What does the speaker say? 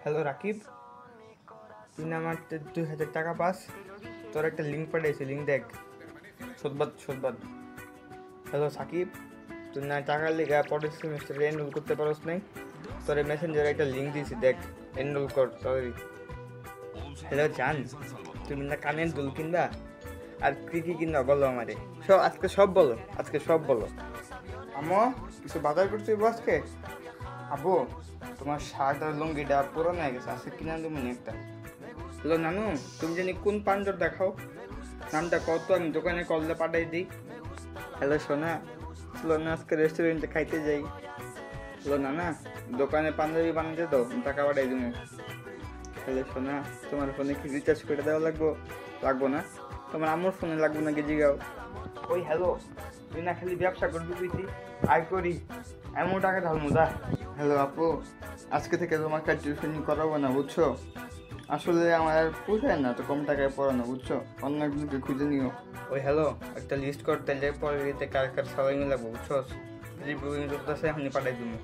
Hello Rakib, তুই না আমার 2,000 টাকা পাস? তোর একটা লিঙ্ক পাঠিয়েছি, লিঙ্ক দেখ। সোদবাদ। হ্যালো সাকিব, তুই না টাকার লিগা পরের সেমিস্টারে এনরোল করতে পারস নাই? তোর মেসেঞ্জারে একটা লিঙ্ক দিয়েছি, দেখ, এনরোল কর তাড়াতাড়ি। হ্যালো জান, তুমি না কানের দুল কিনবা? আর কি কিনবা বলো আমারে, আজকে সব বলো। আমো, কিছু বাজার করছি আজকে? আবু, তোমার শার্ট আর লুঙ্গিটা পুরোনো হয়ে গেছে, আজকে কিনে দেবো একটা। হ্যালো নানু, তুমি জানি কোন পাঞ্জর দেখাও, নামটা কত, আমি দোকানে কললে পাঠাই দিই। হ্যালো সোনা, চলো না আজকে রেস্টুরেন্টে খাইতে যাই। হ্যালো নানা, দোকানে পাঞ্জাবি বানাতে দাও, টাকা পাঠাই দেবো। হ্যালো সোনা, তোমার ফোনে কি রিচার্জ করে দেওয়া লাগবো না? তোমার আমার ফোনে লাগবো না গেজি গাও। ওই হ্যালো, তুই না খালি ব্যবসা করবি বুঝি, আয় করি এমন টাকা ঢালমু দা। হ্যালো আপু, আজকে থেকে তোমাকে টিউশনি করাবো না বুঝছো? আসলে আমার আর পোষায় না তো কম টাকায় পড়ানো, বুঝছো? অন্য একজনকে খুঁজে নিও। ওই হ্যালো, একটা লিস্ট করতে কার কার সালামি লাগবো বুঝছো? রিভিউইং করতেছে, এখনই পাঠাই দিবো।